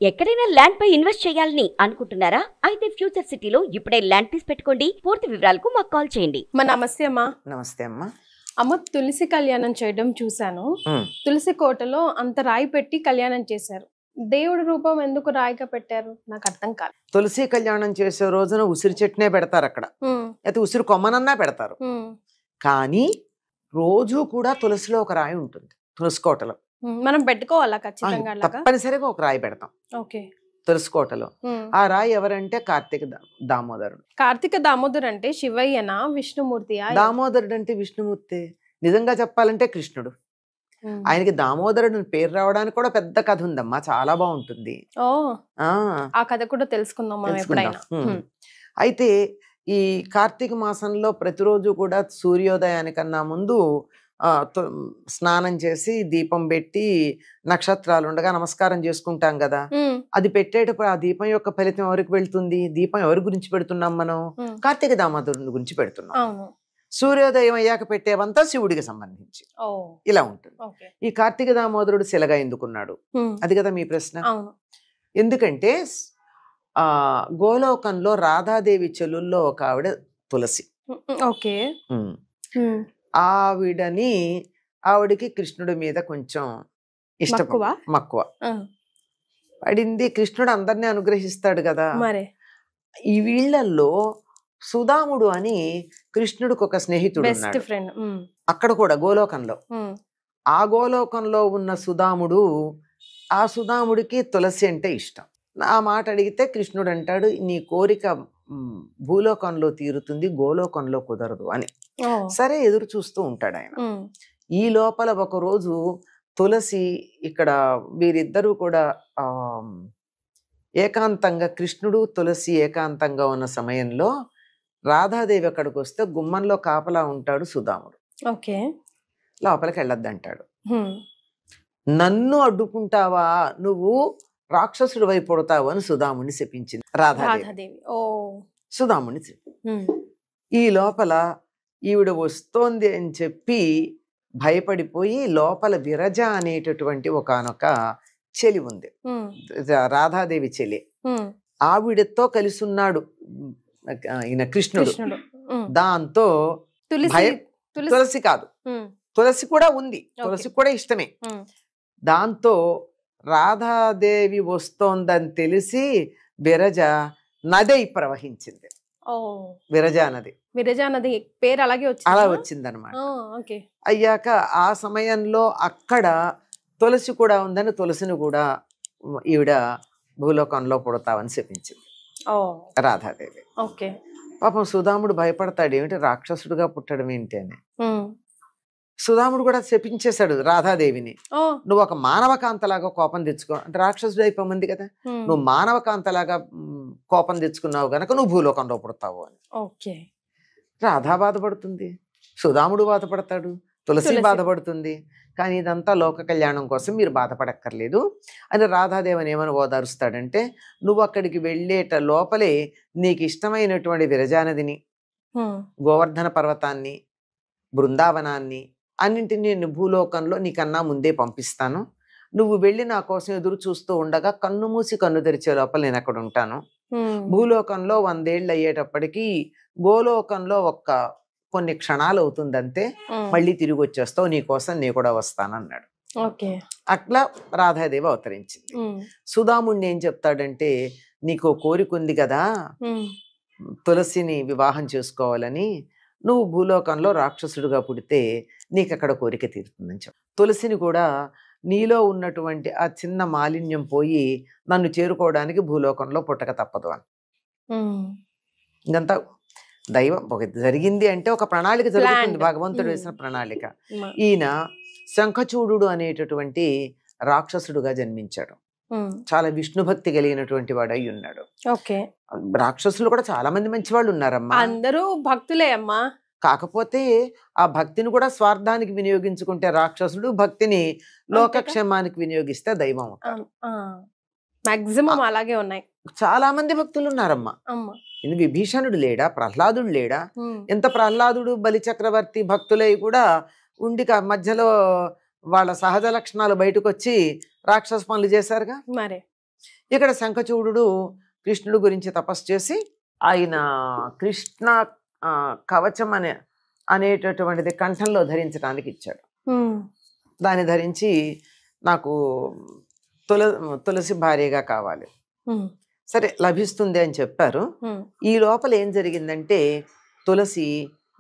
ఎక్కడైనా ల్యాండ్ పై ఇన్వెస్ట్ చేయాలని అనుకుంటున్నారా? అయితే ఫ్యూచర్ సిటీలో ఇప్పుడే ల్యాండ్ పీస్ పెట్టుకోండి. పూర్తి వివరాలకు మాకు కాల్ చేయండి. నమస్తే అమ్మా. నమస్తే అమ్మా. అమ్మ, తులసి కళ్యాణం చేయడం చూశాను. తులసి కోటలో అంత రాయి పెట్టి కళ్యాణం చేశారు. దేవుడి రూపం ఎందుకు రాయిగా పెట్టారు నాకు అర్థం కాదు. తులసి కళ్యాణం చేసే రోజున ఉసిరి చెట్టునే పెడతారు అక్కడ, అయితే ఉసిరి కొమ్మనన్నా పెడతారు. కానీ రోజు కూడా తులసిలో ఒక రాయి ఉంటుంది. తులసి కోటలో మనం పెట్టుకోవాలా ఖచ్చితంగా? తప్పనిసరిగా ఒక రాయి పెడతాం ఓకే తులసి కోటలో. ఆ రాయి ఎవరంటే కార్తీక దామోదరుడు. కార్తీక దామోదర్ అంటే శివయ్యనా విష్ణుమూర్తి? దామోదరుడు అంటే విష్ణుమూర్తి. నిజంగా చెప్పాలంటే కృష్ణుడు. ఆయనకి దామోదరుడు పేరు రావడానికి కూడా పెద్ద కథ ఉందమ్మా, చాలా బాగుంటుంది. ఆ కథ కూడా తెలుసుకుందాం. అయితే ఈ కార్తీక మాసంలో ప్రతిరోజు కూడా సూర్యోదయానికన్నా ముందు స్నానం చేసి దీపం పెట్టి నక్షత్రాలు ఉండగా నమస్కారం చేసుకుంటాం కదా. అది పెట్టేటప్పుడు ఆ దీపం యొక్క ఫలితం ఎవరికి వెళ్తుంది? దీపం ఎవరి గురించి పెడుతున్నాం మనం? కార్తీక దామోదరుని గురించి పెడుతున్నాం. సూర్యోదయం అయ్యాక పెట్టేవంతా శివుడికి సంబంధించి ఇలా ఉంటుంది. ఈ కార్తీక దామోదరుడు శిలగా ఎందుకున్నాడు? అది కదా మీ ప్రశ్న. ఎందుకంటే గోలోకంలో రాధాదేవి చెల్లుల్లో ఒక ఆవిడ తులసి. ఆవిడికి కృష్ణుడి మీద కొంచెం ఇష్టం, మక్కువ పడింది. కృష్ణుడు అందరినీ అనుగ్రహిస్తాడు కదా. ఈ వీళ్ళల్లో సుధాముడు అని కృష్ణుడికి ఒక స్నేహితుడు ఉన్నాడు అక్కడ కూడా గోలోకంలో. ఆ గోలోకంలో ఉన్న సుధాముడు, ఆ సుధాముడికి తులసి అంటే ఇష్టం. ఆ మాట అడిగితే కృష్ణుడు అంటాడు, నీ కోరిక భూలోకంలో తీరుతుంది, గోలోకంలో కుదరదు అని. సరే ఎదురు చూస్తూ ఉంటాడు ఆయన. ఈ లోపల ఒకరోజు తులసి ఇక్కడ వీరిద్దరూ కూడా ఏకాంతంగా, కృష్ణుడు తులసి ఏకాంతంగా ఉన్న సమయంలో రాధాదేవి అక్కడికి వస్తే గుమ్మంలో కాపలా ఉంటాడు సుధాముడు. లోపలికి వెళ్ళొద్దంటాడు. నన్ను అడ్డుకుంటావా, నువ్వు రాక్షసుడు వైపు పడతావు అని సుధాముడిని శపించింది రాధాదేవి. సుధాముడిని ఈ లోపల ఈవిడ వస్తోంది అని చెప్పి భయపడిపోయి లోపల విరజ అనేటటువంటి ఒకనొక చెలి ఉంది, రాధాదేవి చెలి. ఆవిడతో కలిసి ఉన్నాడు ఈయన కృష్ణుడు. దాంతో తులసి కాదు, తులసి కూడా ఉంది, తులసి కూడా ఇష్టమే. దాంతో రాధాదేవి వస్తోందని తెలిసి విరజ నది ప్రవహించింది. విరజా నది పేరు అలాగే అలా వచ్చిందనమాట. అయ్యాక ఆ సమయంలో అక్కడ తులసి కూడా ఉందని తులసిని కూడా ఈవిడ భూలోకంలో పుడతావని చెప్పించింది రాధాదేవి. పాపం సుధాముడు భయపడతాడు, ఏమిటి రాక్షసుడుగా పుట్టడం ఏంటి అని. సుధాముడు కూడా శపించేశాడు రాధాదేవిని, నువ్వు ఒక మానవకాంతలాగా కోపం తెచ్చుకో అంటే, రాక్షసుడు అయిపోయింది కదా, నువ్వు మానవకాంతలాగా కోపం తెచ్చుకున్నావు గనక నువ్వు భూలోకంలో పుడతావు అని. రాధా బాధపడుతుంది, సుధాముడు బాధపడతాడు, తులసి బాధపడుతుంది. కానీ ఇదంతా లోక కళ్యాణం కోసం, మీరు బాధపడక్కర్లేదు అని రాధాదేవిని ఏమని ఓదారుస్తాడంటే, నువ్వు అక్కడికి వెళ్ళేట లోపలే నీకు ఇష్టమైనటువంటి విరజానదిని, గోవర్ధన పర్వతాన్ని, బృందావనాన్ని అన్నింటినీ నేను భూలోకంలో నీకన్నా ముందే పంపిస్తాను. నువ్వు వెళ్ళి నా కోసం ఎదురు చూస్తూ ఉండగా కన్ను మూసి కన్ను తెరిచే లోపల నేను అక్కడ ఉంటాను. భూలోకంలో 100 ఏళ్ళు అయ్యేటప్పటికి గోలోకంలో కొన్ని క్షణాలు అవుతుందంతే, మళ్ళీ తిరిగి వచ్చేస్తావు, నీ కోసం నీ కూడా వస్తానన్నాడు. అట్లా రాధాదేవి అవతరించింది. సుధాముడిని ఏం చెప్తాడంటే, నీకు కోరిక ఉంది కదా తులసిని వివాహం చేసుకోవాలని, నువ్వు భూలోకంలో రాక్షసుడుగా పుడితే నీకు అక్కడ కోరిక తీరుతుందని చెప్పు. తులసిని కూడా నీలో ఉన్నటువంటి ఆ చిన్న మాలిన్యం పోయి నన్ను చేరుకోవడానికి భూలోకంలో పుట్టక తప్పదు అని. ఇదంతా దైవం జరిగింది అంటే ఒక ప్రణాళిక జరుగుతుంది, భగవంతుడు వేసిన ప్రణాళిక. ఈయన శంఖచూడు అనేటటువంటి రాక్షసుడుగా జన్మించాడు. చాలా విష్ణు భక్తి కలిగినటువంటి వాడు అయి ఉన్నాడు. రాక్షసులు కూడా చాలా మంది మంచి వాళ్ళు ఉన్నారమ్మా, అందరూ భక్తులే అమ్మా. కాకపోతే ఆ భక్తిని కూడా స్వార్థానికి వినియోగించుకుంటే రాక్షసుడు, భక్తిని లోకక్షేమానికి వినియోగిస్తే దైవం అవుతాడు. మాక్సిమం అలాగే ఉన్నాయి, చాలా మంది భక్తులు ఉన్నారమ్మా. విభీషణుడు లేడా, ప్రహ్లాదుడు లేడా? ఎంత ప్రహ్లాదుడు బలి చక్రవర్తి భక్తులై కూడా ఉండి మధ్యలో వాళ్ళ సహజ లక్షణాలు బయటకు వచ్చి రాక్షస పనులు చేశారుగా. మరి ఇక్కడ శంఖచూడు కృష్ణుడు గురించి తపస్సు చేసి ఆయన కృష్ణ కవచం అనేటటువంటిది కంఠంలో ధరించడానికి ఇచ్చాడు. దాన్ని ధరించి నాకు తులసి భార్యగా కావాలి, సరే లభిస్తుంది అని చెప్పారు. ఈ లోపల ఏం జరిగిందంటే తులసి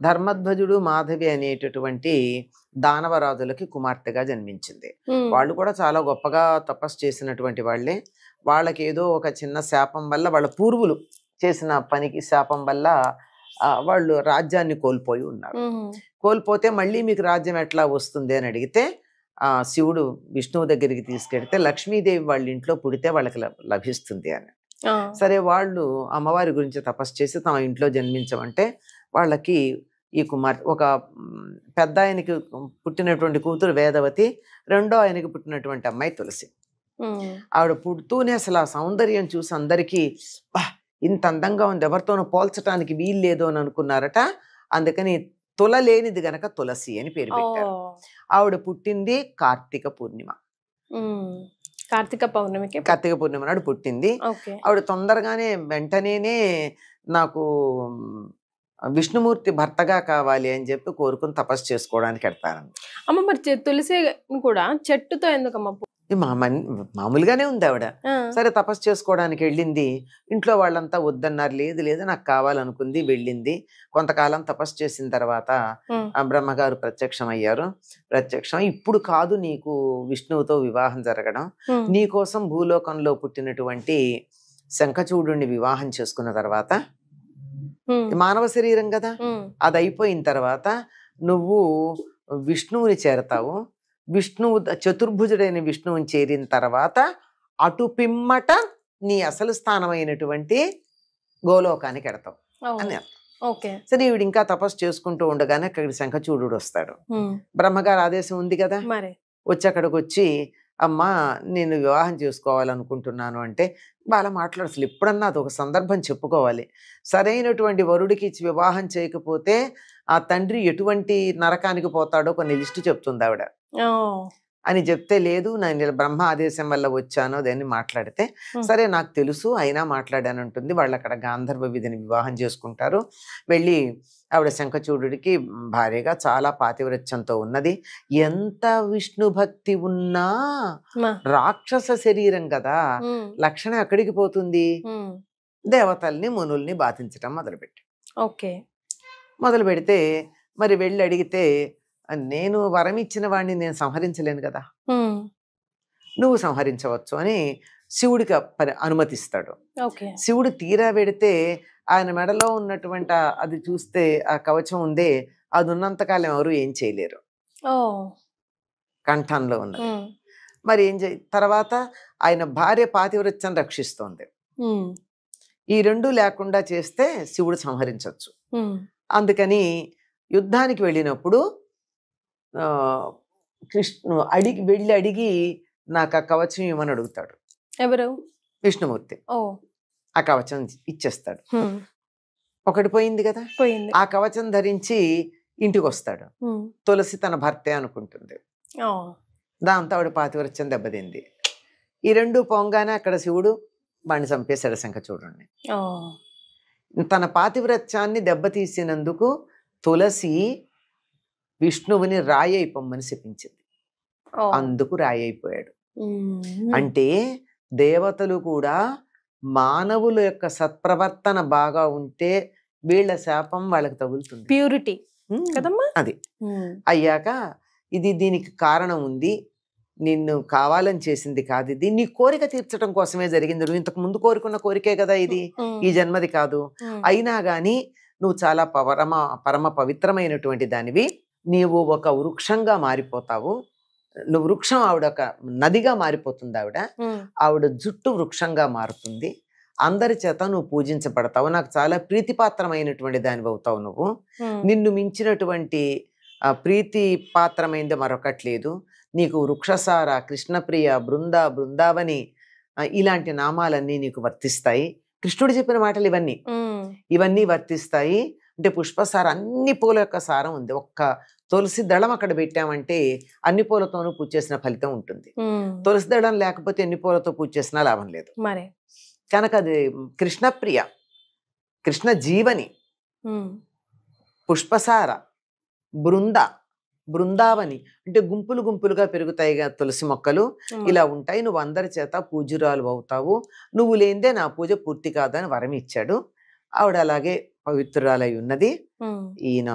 ధర్మధ్వజుడు మాధవి అనేటటువంటి దానవరాజులకి కుమార్తెగా జన్మించింది. వాళ్ళు కూడా చాలా గొప్పగా తపస్సు చేసినటువంటి వాళ్ళే. వాళ్ళకి ఏదో ఒక చిన్న శాపం వల్ల, వాళ్ళ పూర్వులు చేసిన పనికి శాపం వల్ల వాళ్ళు రాజ్యాన్ని కోల్పోయి ఉన్నారు. కోల్పోతే మళ్ళీ మీకు రాజ్యం ఎట్లా వస్తుంది అని అడిగితే శివుడు విష్ణువు దగ్గరికి తీసుకెడితే లక్ష్మీదేవి వాళ్ళ ఇంట్లో పుడితే వాళ్ళకి లభిస్తుంది అని. సరే వాళ్ళు అమ్మవారి గురించి తపస్సు చేసి తమ ఇంట్లో జన్మించమంటే వాళ్ళకి ఈ కుమార్తె, ఒక పెద్ద ఆయనకి పుట్టినటువంటి కూతురు వేదవతి, రెండో ఆయనకి పుట్టినటువంటి అమ్మాయి తులసి. ఆవిడ పుడుతూనే అసలు ఆ సౌందర్యం చూసి అందరికీ ఇంత అందంగా ఉంది, ఎవరితోనూ పోల్చడానికి వీలు లేదు అని అనుకున్నారట. అందుకని తులలేనిది గనక తులసి అని పేరు పెట్టారు. ఆవిడ పుట్టింది కార్తీక పూర్ణిమ. కార్తీక పూర్ణిమ నాడు పుట్టింది. ఆవిడ తొందరగానే వెంటనే నాకు విష్ణుమూర్తి భర్తగా కావాలి అని చెప్పి కోరుకుని తపస్సు చేసుకోవడానికి వెళ్తారండి. అమ్మ మరి తులసి కూడా చెట్టుతో ఎందుకమ్మ? మామూలుగానే ఉంది ఆవిడ. సరే తపస్సు చేసుకోవడానికి వెళ్ళింది. ఇంట్లో వాళ్ళంతా వద్దన్నారు. లేదు లేదు నాకు కావాలనుకుంది, వెళ్ళింది. కొంతకాలం తపస్సు చేసిన తర్వాత బ్రహ్మగారు ప్రత్యక్షమయ్యారు. ప్రత్యక్షం, ఇప్పుడు కాదు నీకు విష్ణువుతో వివాహం జరగడం, నీకోసం భూలోకంలో పుట్టినటువంటి శంఖచూడుని వివాహం చేసుకున్న తర్వాత, మానవ శరీరం కదా, అది అయిపోయిన తర్వాత నువ్వు విష్ణువుని చేరతావు. విష్ణువు చతుర్భుజుడైన విష్ణువుని చేరిన తర్వాత అటు పిమ్మట నీ అసలు స్థానమైనటువంటి గోలోకానికి ఎడతావు అని. సరే ఈవిడ ఇంకా తపస్సు చేసుకుంటూ ఉండగానే అక్కడికి శంఖచూడు వస్తాడు. బ్రహ్మగారు ఆదేశం ఉంది కదా, వచ్చి అక్కడికి వచ్చి అమ్మా నేను వివాహం చేసుకోవాలనుకుంటున్నాను అంటే వాళ్ళ మాట్లాడు. అసలు ఎప్పుడన్నా అది ఒక సందర్భం చెప్పుకోవాలి. సరైనటువంటి వరుడికి ఇచ్చి వివాహం చేయకపోతే ఆ తండ్రి ఎటువంటి నరకానికి పోతాడో కొన్ని లిస్టు చెప్తుంది ఆవిడ. అని చెప్తే లేదు నేను బ్రహ్మ ఆదేశం వల్ల వచ్చాను దాన్ని మాట్లాడితే, సరే నాకు తెలుసు అయినా మాట్లాడానంటుంది. వాళ్ళు అక్కడ గాంధర్వ విధిని వివాహం చేసుకుంటారు. వెళ్ళి ఆవిడ శంఖచూడుడికి భార్యగా చాలా పాతివ్రత్యంతో ఉన్నది. ఎంత విష్ణు భక్తి ఉన్నా రాక్షస శరీరం కదా, లక్షణం ఎక్కడికి పోతుంది? దేవతల్ని మునుల్ని బాధించటం మొదలు పెడితే మరి వెళ్ళి అడిగితే, నేను వరం ఇచ్చిన వాడిని నేను సంహరించలేను కదా, నువ్వు సంహరించవచ్చు అని శివుడికి అనుమతిస్తాడు. శివుడు తీరా పెడితే ఆయన మెడలో ఉన్నటువంటి అది చూస్తే ఆ కవచం ఉందే, అది ఉన్నంతకాలం ఎవరు ఏం చేయలేరు, కంఠంలో ఉన్నది. మరి ఏం తర్వాత ఆయన భార్య పాతివ్రత్యం రక్షిస్తోంది. ఈ రెండు లేకుండా చేస్తే శివుడు సంహరించవచ్చు. అందుకని యుద్ధానికి వెళ్ళినప్పుడు కృష్ణు వెళ్ళి నాకు ఆ కవచం ఇవ్వమని అడుగుతాడు. ఎవరు? విష్ణుమూర్తి. ఆ కవచం ఇచ్చేస్తాడు. ఒకటి పోయింది కదా, ఆ కవచం ధరించి ఇంటికి వస్తాడు. తులసి తన భర్తే అనుకుంటుంది. దాంతో ఆవిడ పాతివ్రత్యం దెబ్బతింది. ఈ రెండు పొంగానే అక్కడ శివుడు వాడిని చంపేశాడు శంఖచూడుని. తన పాతివ్రత్యాన్ని దెబ్బతీసినందుకు తులసి విష్ణువుని రాయి అయిపోమ్మని శపించింది. అందుకు రాయి అయిపోయాడు. అంటే దేవతలు కూడా మానవుల యొక్క సత్ప్రవర్తన బాగా ఉంటే వీళ్ళ శాపం వాళ్ళకి తగులుతుంది. ప్యూరిటీ కదమ్మా అది. అయ్యాక దీనికి కారణం ఉంది, నిన్ను కావాలని చేసింది కాదు, ఇది నీ కోరిక తీర్చడం కోసమే జరిగింది. నువ్వు ఇంతకు ముందు కోరుకున్న కోరికే కదా ఇది, ఈ జన్మది కాదు. అయినా గాని నువ్వు చాలా పరమ పవిత్రమైనటువంటి దానివి. నీవు ఒక వృక్షంగా మారిపోతావు. నువ్వు వృక్షం, ఆవిడ ఒక నదిగా మారిపోతుంది. ఆవిడ జుట్టు వృక్షంగా మారుతుంది. అందరి చేత నువ్వు పూజించబడతావు. నాకు చాలా ప్రీతిపాత్రమైనటువంటి దానివి అవుతావు నువ్వు. నిన్ను మించినటువంటి ప్రీతి పాత్రమైంది మరొకట్లేదు. నీకు వృక్షసార, కృష్ణప్రియ, బృందావని ఇలాంటి నామాలన్నీ నీకు వర్తిస్తాయి. కృష్ణుడు చెప్పిన మాటలు ఇవన్నీ వర్తిస్తాయి. అంటే పుష్పసారం అన్ని పూల యొక్క సారం ఉంది. ఒక్క తులసి దళం అక్కడ పెట్టామంటే అన్ని పూలతోనూ పూజ చేసిన ఫలితం ఉంటుంది. తులసి దళం లేకపోతే ఎన్ని పూలతో పూజ చేసినా లాభం లేదు. మరి కనుక అది కృష్ణప్రియ, కృష్ణ జీవని, పుష్పసార, బృందావని అంటే గుంపులు గుంపులుగా పెరుగుతాయి తులసి మొక్కలు. ఇలా ఉంటాయి. నువ్వు అందరి చేత పూజురాలు అవుతావు, నువ్వు లేనిదే నా పూజ పూర్తి కాదని వరం ఇచ్చాడు. ఆవిడ అలాగే పవిత్రురాలై ఉన్నది. ఈయన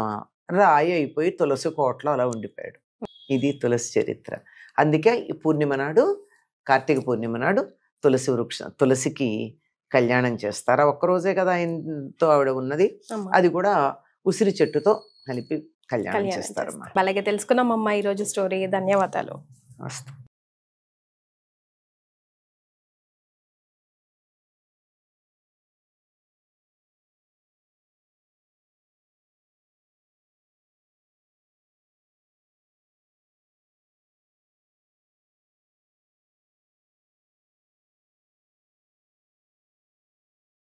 రాయి అయిపోయి తులసి కోటలో అలా ఉండిపోయాడు. ఇది తులసి చరిత్ర. అందుకే ఈ పూర్ణిమ నాడు, కార్తీక పూర్ణిమ నాడు తులసికి కళ్యాణం చేస్తారు. ఒక్కరోజే కదా ఆయనతో ఆవిడ ఉన్నది. అది కూడా ఉసిరి చెట్టుతో కలిపి కళ్యాణం చేస్తారు. అలాగే తెలుసుకున్నాం అమ్మ ఈరోజు స్టోరీ. ధన్యవాదాలు. వస్తాం.